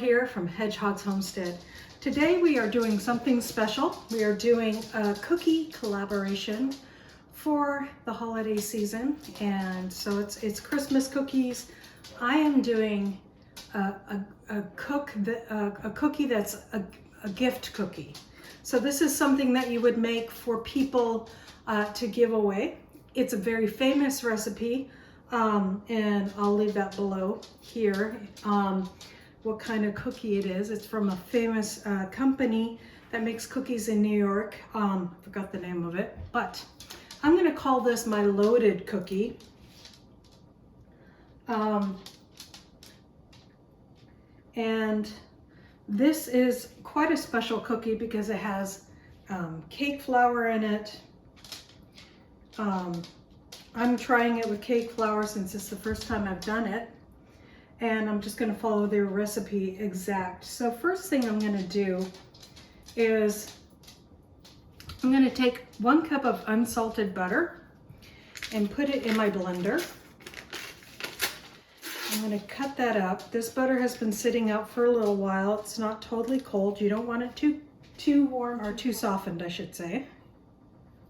here from Hedgehog's Homestead. Today we are doing something special. We are doing a cookie collaboration for the holiday season, and so it's Christmas cookies. I am doing a cookie that's a gift cookie. So this is something that you would make for people to give away. It's a very famous recipe, and I'll leave that below here. What kind of cookie it is. It's from a famous company that makes cookies in New York. Forgot the name of it, but I'm gonna call this my loaded cookie. And this is quite a special cookie because it has cake flour in it. I'm trying it with cake flour since it's the first time I've done it. And I'm just going to follow their recipe exact. So first thing I'm going to do is I'm going to take 1 cup of unsalted butter and put it in my blender. I'm going to cut that up. This butter has been sitting out for a little while. It's not totally cold. You don't want it too warm or too softened, I should say.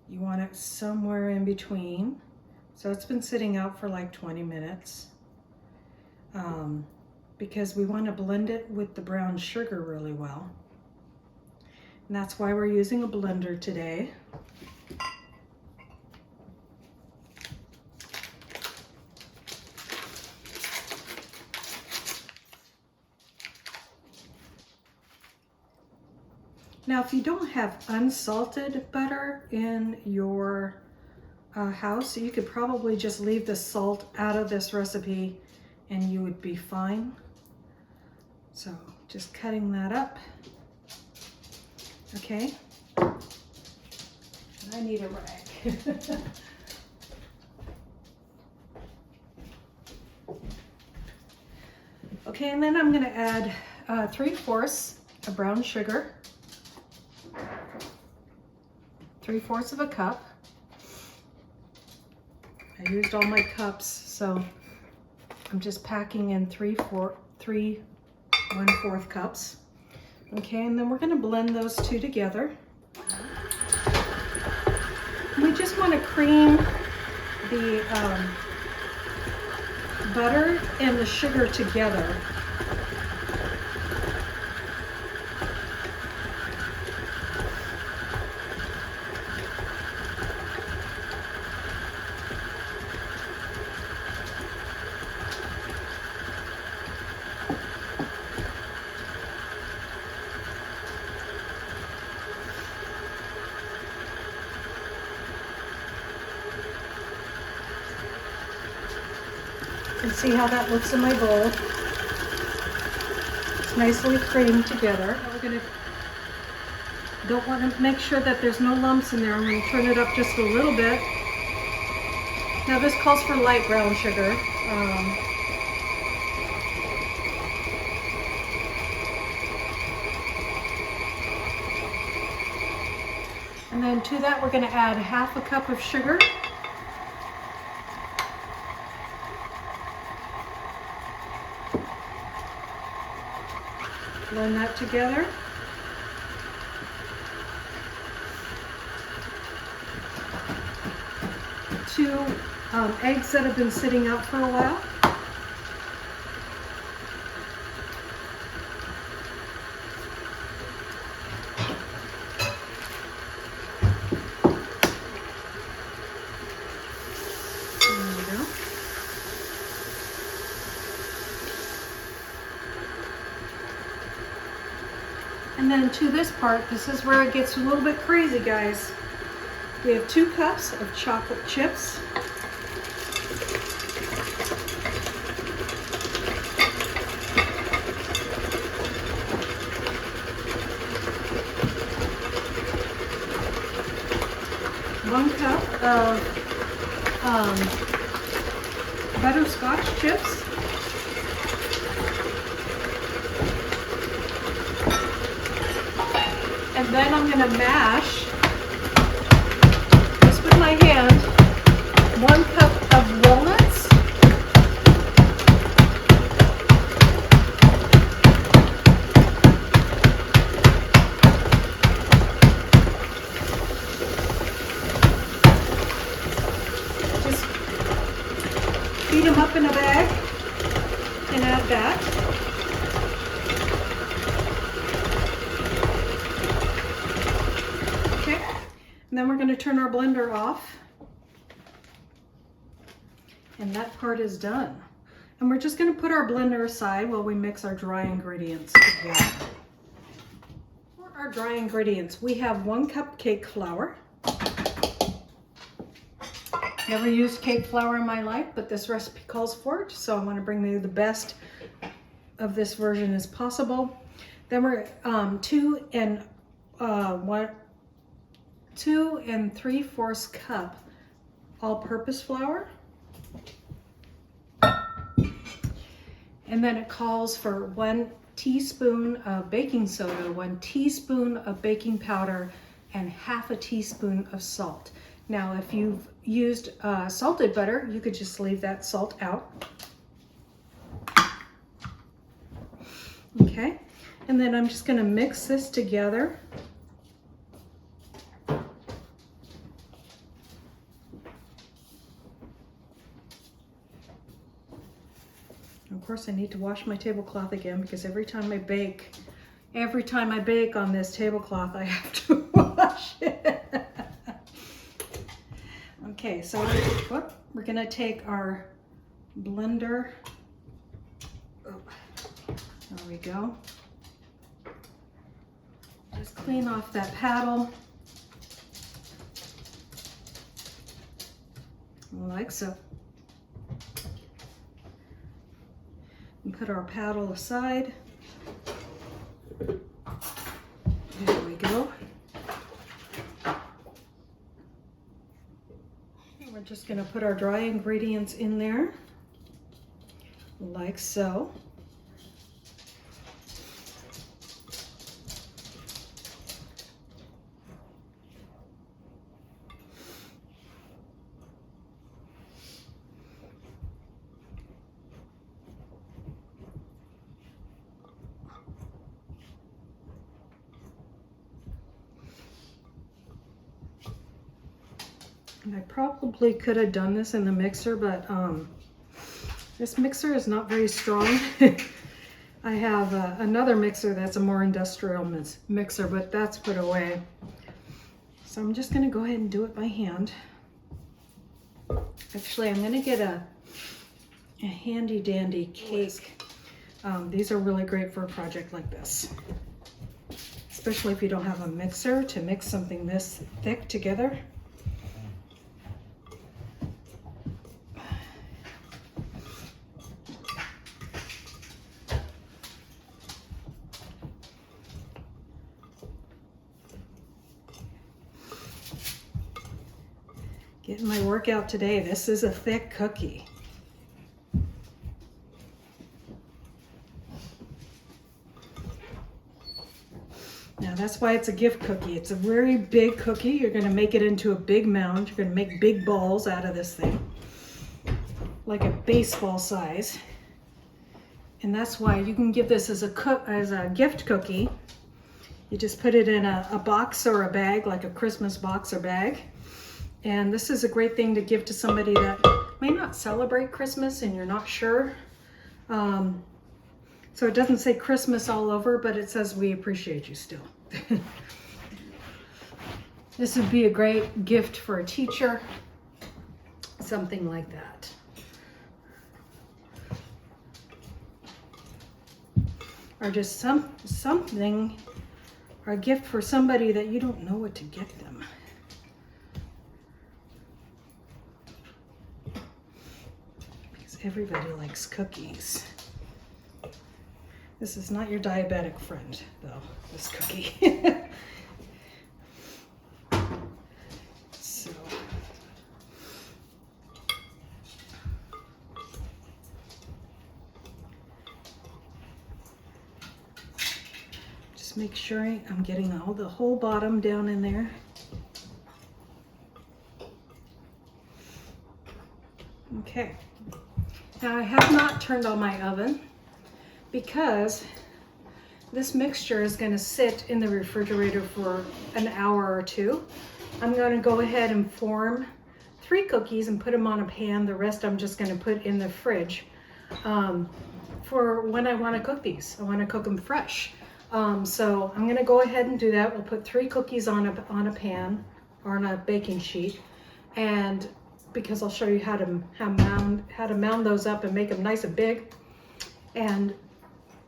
You want it somewhere in between. So it's been sitting out for like 20 minutes. Because we want to blend it with the brown sugar really well. And that's why we're using a blender today. Now, if you don't have unsalted butter in your house, you could probably just leave the salt out of this recipe and you would be fine. So just cutting that up. Okay. I need a rag. Okay, and then I'm going to add 3/4 of brown sugar. 3/4 of a cup. I used all my cups, so I'm just packing in 3 1/4 cups. Okay, and then we're going to blend those two together. We just want to cream the butter and the sugar together. And see how that looks in my bowl. It's nicely creamed together. Don't want to make sure that there's no lumps in there. I'm going to turn it up just a little bit. Now this calls for light brown sugar. And then to that we're going to add 1/2 cup of sugar. Blend that together. Two eggs that have been sitting out for a while. There we go. And then to this part, this is where it gets a little bit crazy, guys. We have 2 cups of chocolate chips. One cup of butterscotch chips. And then I'm going to mash, just with my hand, 1 cup of walnuts, And then we're going to turn our blender off. And that part is done. And we're just going to put our blender aside while we mix our dry ingredients together. For our dry ingredients, we have 1 cup cake flour. Never used cake flour in my life, but this recipe calls for it, so I want to bring you the best of this version as possible. Then we're 2 3/4 cup all-purpose flour. And then it calls for 1 teaspoon of baking soda, 1 teaspoon of baking powder, and 1/2 teaspoon of salt. Now, if you've used salted butter, you could just leave that salt out. Okay, and then I'm just going to mix this together. Of course, I need to wash my tablecloth again because every time I bake on this tablecloth, I have to wash it. Okay, so we're going to take our blender. Oh, there we go. Just clean off that paddle. Like so. And put our paddle aside. There we go. We're just going to put our dry ingredients in there, like so. I probably could have done this in the mixer, but this mixer is not very strong. I have another mixer that's a more industrial mixer, but that's put away. So I'm just going to go ahead and do it by hand. Actually, I'm going to get a handy dandy cake. These are really great for a project like this, especially if you don't have a mixer to mix something this thick together. Getting my workout today. This is a thick cookie. Now that's why it's a gift cookie. It's a very big cookie. You're going to make it into a big mound. You're going to make big balls out of this thing, like a baseball size. And that's why you can give this as a gift cookie. You just put it in a box or a bag, like a Christmas box or bag. And this is a great thing to give to somebody that may not celebrate Christmas and you're not sure. So it doesn't say Christmas all over, but it says we appreciate you still. This would be a great gift for a teacher, something like that. Or just something, or a gift for somebody that you don't know what to get them. Everybody likes cookies. This is not your diabetic friend, though, this cookie. So, just make sure I'm getting the whole bottom down in there. Okay. Now I have not turned on my oven because this mixture is going to sit in the refrigerator for an hour or two. I'm going to go ahead and form 3 cookies and put them on a pan. The rest I'm just going to put in the fridge for when I want to cook these. I want to cook them fresh. So I'm going to go ahead and do that. We'll put 3 cookies on a pan or on a baking sheet, and because I'll show you how to mound those up and make them nice and big, and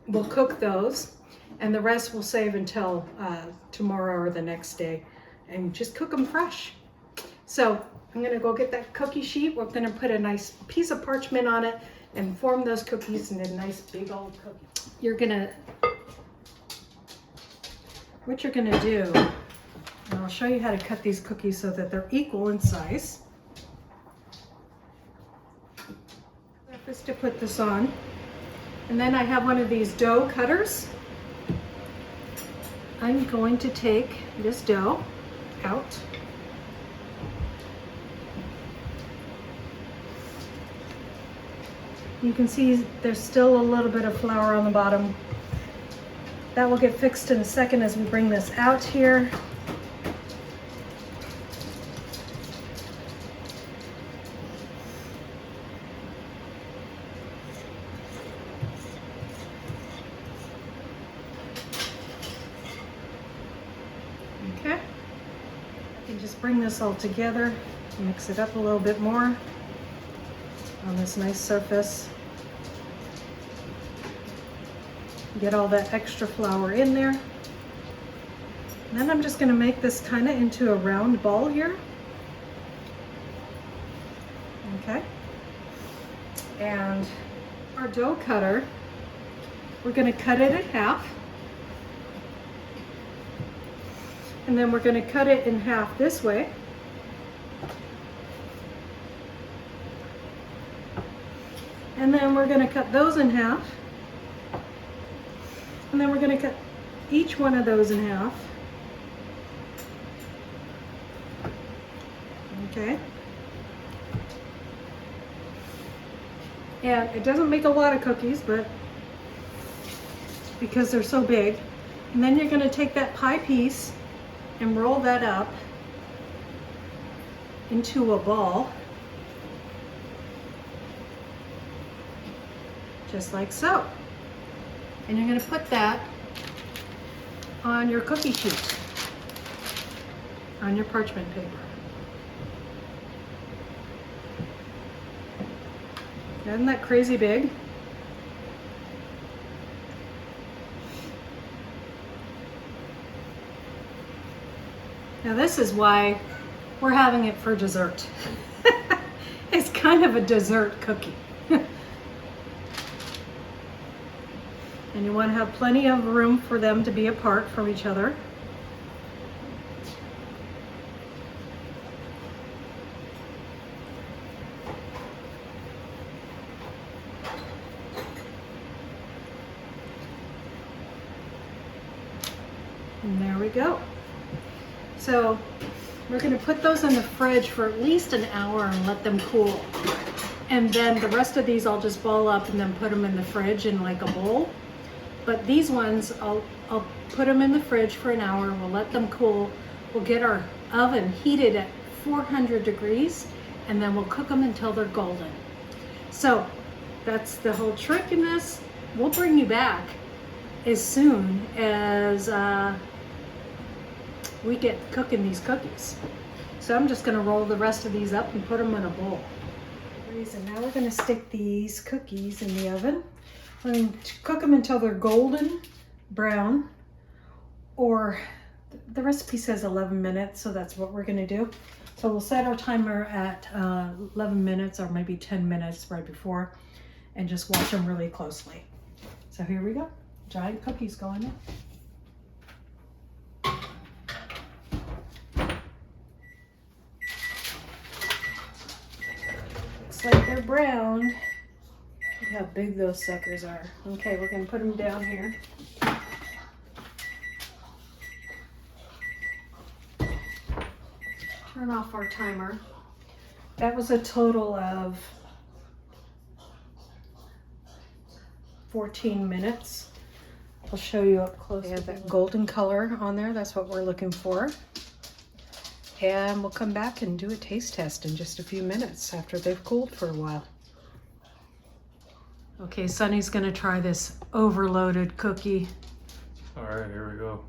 we'll cook those, and the rest we'll save until tomorrow or the next day, and just cook them fresh. So I'm gonna go get that cookie sheet. We're gonna put a nice piece of parchment on it and form those cookies into nice big old cookies. What you're gonna do, and I'll show you how to cut these cookies so that they're equal in size. Surface to put this on. And then I have one of these dough cutters. I'm going to take this dough out. You can see there's still a little bit of flour on the bottom. That will get fixed in a second as we bring this out here. Okay, I can just bring this all together, mix it up a little bit more on this nice surface. Get all that extra flour in there. And then I'm just going to make this kind of into a round ball here. Okay. And our dough cutter, we're going to cut it in half. And then we're going to cut it in half this way. And then we're going to cut those in half. And then we're going to cut each one of those in half. Okay. And it doesn't make a lot of cookies, but because they're so big. And then you're going to take that pie piece and roll that up into a ball, just like so. And you're going to put that on your cookie sheet, on your parchment paper. Isn't that crazy big? Now this is why we're having it for dessert. It's kind of a dessert cookie. And you want to have plenty of room for them to be apart from each other. And there we go. So we're going to put those in the fridge for at least an hour and let them cool. And then the rest of these I'll just ball up and then put them in the fridge in like a bowl. But these ones, I'll put them in the fridge for an hour. We'll let them cool. We'll get our oven heated at 400 degrees, and then we'll cook them until they're golden. So that's the whole trick in this. We'll bring you back as soon as we get cooking these cookies. So I'm just gonna roll the rest of these up and put them in a bowl. And now we're gonna stick these cookies in the oven. We're going to cook them until they're golden brown, or the recipe says 11 minutes, so that's what we're going to do. So we'll set our timer at 11 minutes or maybe 10 minutes right before, and just watch them really closely. So here we go. Giant cookies going in. Looks like they're browned. Look how big those suckers are. Okay, we're going to put them down here. Turn off our timer. That was a total of 14 minutes. I'll show you up close. They have that golden color on there. That's what we're looking for. And we'll come back and do a taste test in just a few minutes after they've cooled for a while. Okay, Sunny's gonna try this overloaded cookie. All right, here we go.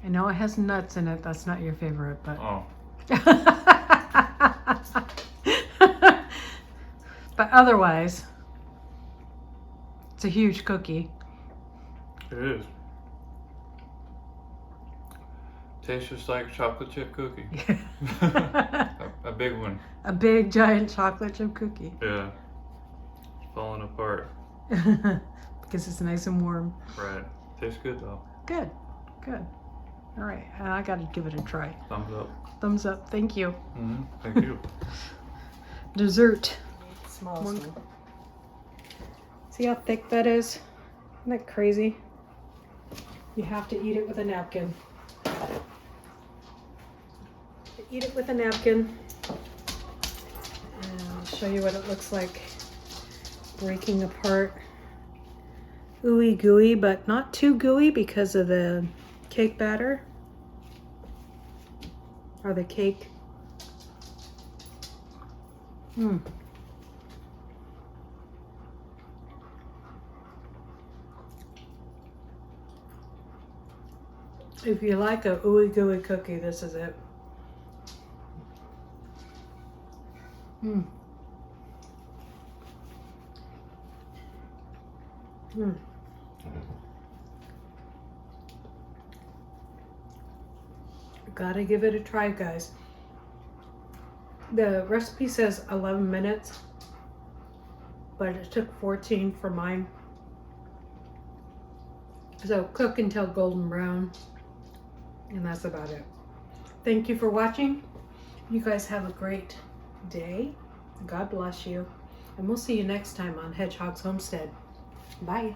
I know it has nuts in it. That's not your favorite, but. Oh. But otherwise, it's a huge cookie. It is. Tastes just like a chocolate chip cookie. a big one. A big, giant chocolate chip cookie. Yeah. It's falling apart. Because it's nice and warm. Right. Tastes good though. Good. Good. All right. I got to give it a try. Thumbs up. Thumbs up. Thank you. Mm-hmm. Thank you. Dessert. Small one. See how thick that is? Isn't that crazy? You have to eat it with a napkin. Eat it with a napkin. And I'll show you what it looks like breaking apart. Ooey gooey, but not too gooey because of the cake batter. Or the cake. If you like a ooey gooey cookie, this is it. Gotta give it a try, guys. The recipe says 11 minutes, but it took 14 for mine. So cook until golden brown, and that's about it. Thank you for watching. You guys have a great day. God bless you. And we'll see you next time on Hedgehog's Homestead. Bye.